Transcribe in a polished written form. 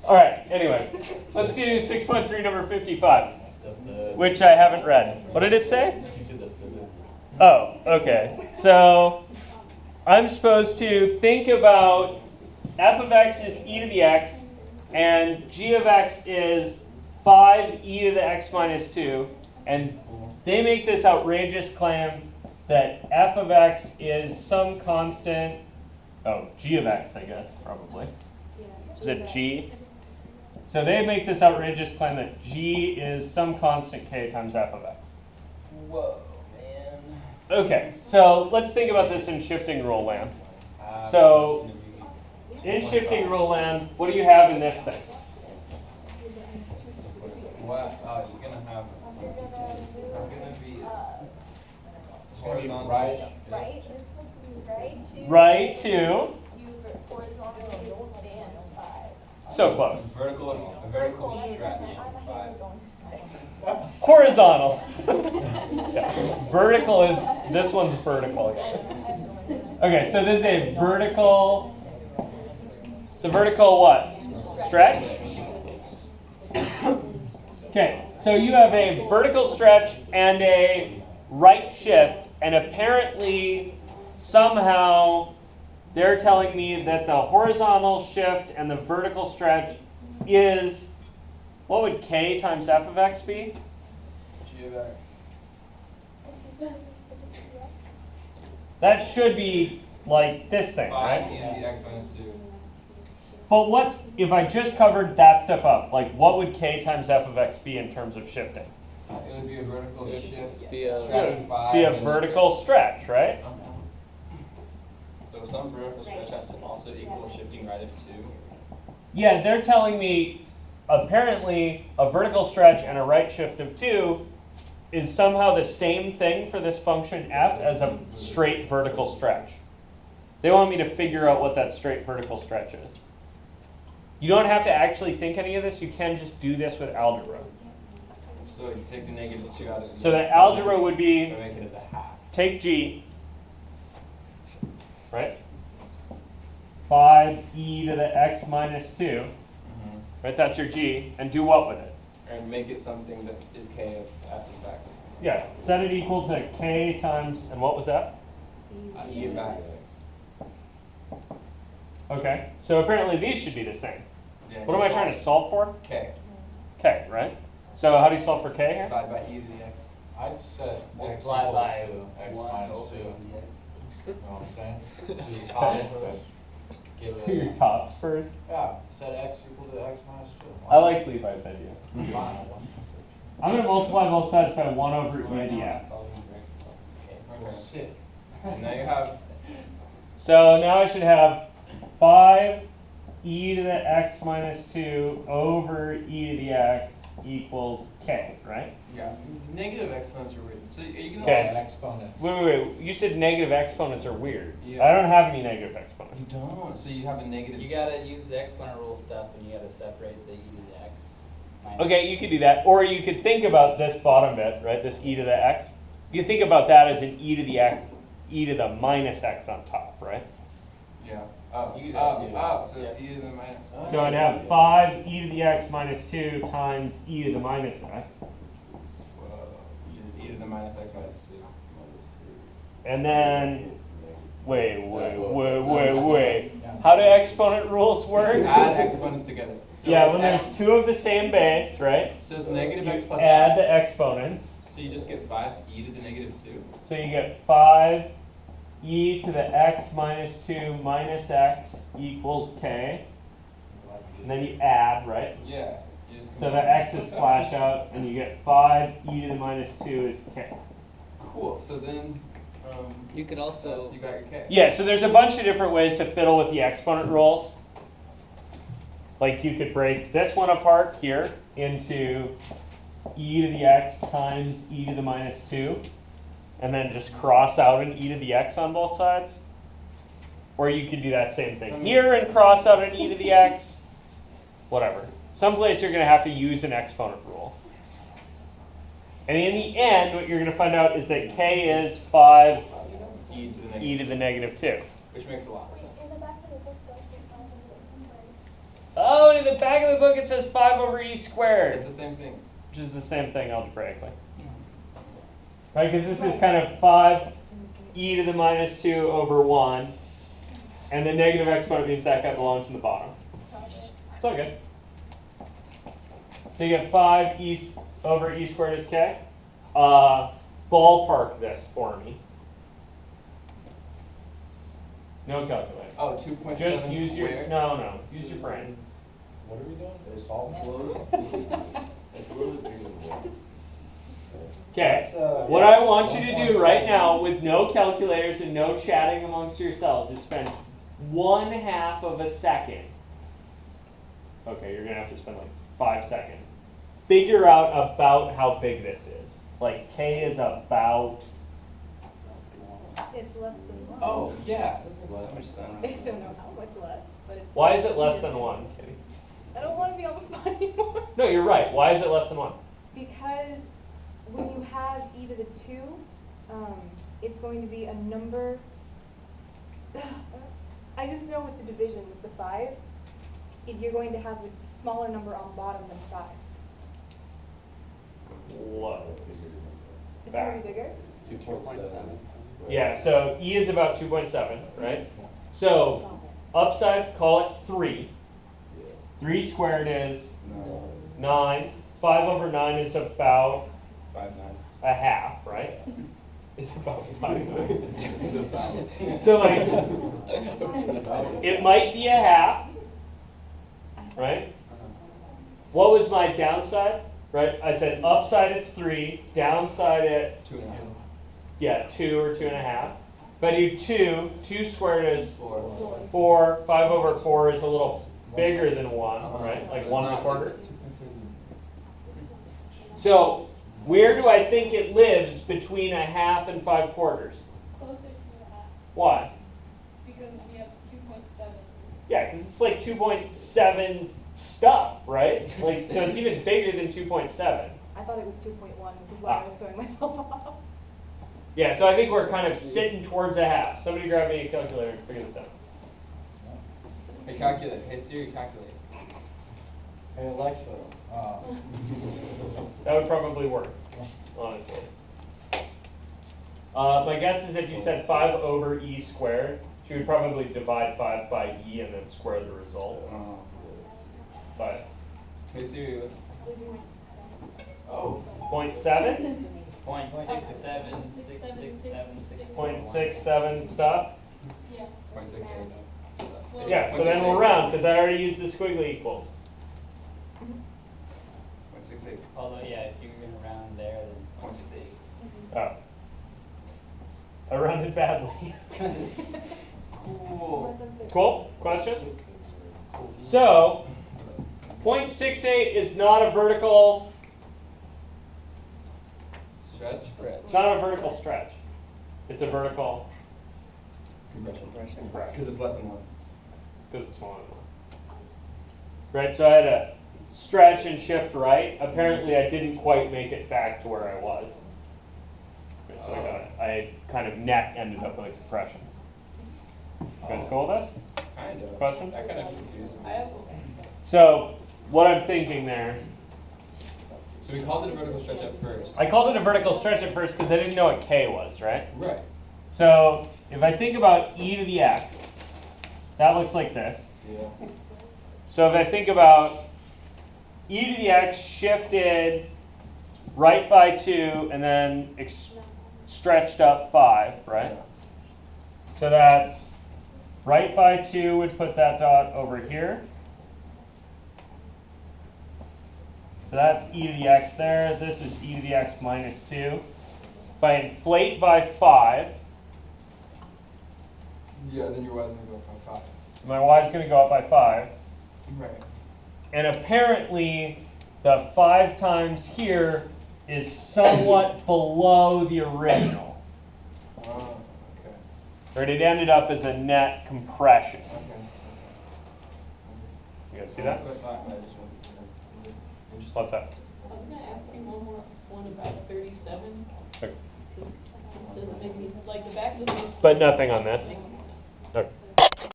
All right, anyway, let's do 6.3 number 55, which I haven't read. What did it say? Oh, okay. So I'm supposed to think about f of x is e to the x, and g of x is 5e to the x minus 2, and they make this outrageous claim that f of x is some constant, g of x, I guess, probably. Is it g? So they make this outrageous claim that g is some constant k times f of x. Whoa, man. Okay, so let's think about this in shifting rule land. So in shifting rule land, what do you have in this thing? What? You're gonna have. It's gonna be Right to. So close. Vertical stretch. 5. Horizontal. Yeah. Vertical is, this one's vertical. Okay, so this is a vertical, it's a vertical what? Stretch? Okay, so you have a vertical stretch and a right shift, and apparently somehow they're telling me that the horizontal shift and the vertical stretch is, what would k times f of x be? G of x. That should be like this thing, 5 right? e to the x minus 2. But what's, if I just covered that stuff up, like what would k times f of x be in terms of shifting? It would be a vertical shift. Be a vertical stretch, right? So some vertical stretch has to also equal shifting right of 2. Yeah, they're telling me apparently a vertical stretch and a right shift of 2 is somehow the same thing for this function f as a straight vertical stretch. They want me to figure out what that straight vertical stretch is. You don't have to actually think any of this. You can just do this with algebra. So you take the negative 2 out of So the algebra would be, make it the half. take g, right? 5e to the x minus 2, right? That's your g, and do what with it? And make it something that is k of f of x. Yeah, set it equal to k times, and what was that? E of x. Okay, so apparently these should be the same. Yeah, What am I trying to solve for? K. K, right? So how do you solve for k here? Divided by e to the x. I'd set x Multiply equal by to x 1 minus over 2. You know the what I'm saying? Do the top first. Give Do your it, tops first. yeah, set x equal to x minus 2. I like Levi's idea. Fine. I'm going to multiply both sides by 1 over e to the x. Well, sit. And now you have So now I should have 5 e to the x minus 2 over e to the x equals k, right? negative exponents are weird. So are you gonna Okay. Exponents. Wait. You said negative exponents are weird. Yeah. I don't have any negative exponents. You don't. So you have a negative. You gotta use the exponent rule stuff, and you gotta separate the e to the x. minus Okay, you could do that. Or you could think about this bottom bit, right? This e to the x. You think about that as an e to the x, e to the minus x on top, right? Yeah. You do that too. So it's e to the minus. So I'd have 5 e to the x minus 2 times e to the minus x. Which is e to the minus x minus 2. And then, wait. How do exponent rules work? Add exponents together. So Yeah, it's when there's x. 2 of the same base, right? So it's negative x You plus add x. the exponents. So you just get 5 e to the negative 2. So you get 5 e to the x minus 2 minus x equals k. And then you add, right? Yeah. You just So the x's slash out, and you get 5 e to the minus 2 is k. Cool. So then. You could also. You got your k. Yeah, so there's a bunch of different ways to fiddle with the exponent rules. Like you could break this one apart here into e to the x times e to the minus 2, and then just cross out an e to the x on both sides. Or you could do that same thing here and cross out an e to the x. Whatever. Someplace you're going to have to use an exponent rule. And in the end, what you're going to find out is that k is 5 e to the negative e to the negative 2. which makes a lot more sense. Oh, and in the back of the book it says 5 over e It's squared, the same thing. which is the same thing algebraically. Right, because this is kind of 5 e to the minus 2 over 1, and the negative exponent means that guy belongs in the bottom. It's all good. So you get 5 e over e squared is k. Ballpark this for me. No calculator. Oh, 2.7 Just use your, squared. no, use your brain. What are we doing? It's close. It's a little bit bigger than that. Okay, That's, what I want you to do right now with no calculators and no chatting amongst yourselves is spend 1/2 of a second. Okay, you're gonna have to spend like 5 seconds. Figure out about how big this is. Like k is about, It's less than 1. Oh, yeah. That makes so much sense. I don't know how much less, but it's. why is it less than 1, Kitty? I don't want to be on the spot anymore. No, you're right. Why is it less than 1? Because when you have e to the 2, it's going to be a number. I just know with the division, with the 5, you're going to have a smaller number on bottom than 5. Close. It's Back. going to be bigger? 2.7. Yeah, so e is about 2.7, right? So upside, call it 3. 3 squared is No. 9. 5 over 9 is about 5/9. a half, right? It's about 5. It's about. So like, it might be a half, right? What was my downside? Right? I said upside it's 3, downside it's 2.5. yeah 2 or 2.5. If I do 2, 2 squared is 4. 4. 5 over 4 is a little bigger than 1, right? Like So 1 it's not 1/4. 2.7. So where do I think it lives between a half and 5/4? Closer to the half, Why? because we have 2.7. Yeah, because it's like 2.7 stuff, right? Like, so it's even bigger than 2.7. I thought it was 2.1, which is why I was throwing myself off. Yeah, so I think we're kind of sitting towards a half. Somebody grab me a calculator and figure this out. Hey, calculate. Hey, Siri, calculate. Hey Alexa, That would probably work, honestly. My guess is if you said 5 over e squared, she would probably divide 5 by e and then square the result. But Hey, Siri, what's. oh, 0.7, 0.67666766. 0.67 stuff. Yeah. 0.68. Yeah, so then we'll round because I already used the squiggly equals. 0.68. Although, yeah, if you're gonna round there, then 0.68. Oh. I rounded badly. Cool. Cool? Question? So, 0.68 is not a vertical, Stretch? it's not a vertical stretch. It's a vertical Compression. Correct. Because it's less than 1. because it's smaller than 1. Right, so I had to stretch and shift right. Apparently I didn't quite make it back to where I was. Right, so I kind of net ended up with a compression. You guys cool with this? Kind of. Questions? That kind of confused me. So, what I'm thinking there, So we called it a vertical stretch at first. I called it a vertical stretch at first because I didn't know what k was, right? Right. So, if I think about e to the x, that looks like this. Yeah. So if I think about e to the x shifted right by 2 and then stretched up 5, right? So that's right by 2 would put that dot over here. So that's e to the x there. This is e to the x minus 2. If I inflate by 5, Yeah, then your y is going to go up by 5. my y is going to go up by 5. Right. And apparently, the 5 times here is somewhat below the original. Oh, okay. Right? It ended up as a net compression. Okay. You guys see that? That's what I thought, but I just wanted to know. Just interesting. What's that? I was gonna ask you one about 37. Okay. Just doesn't make any, like the back of the book. But nothing on this. Okay.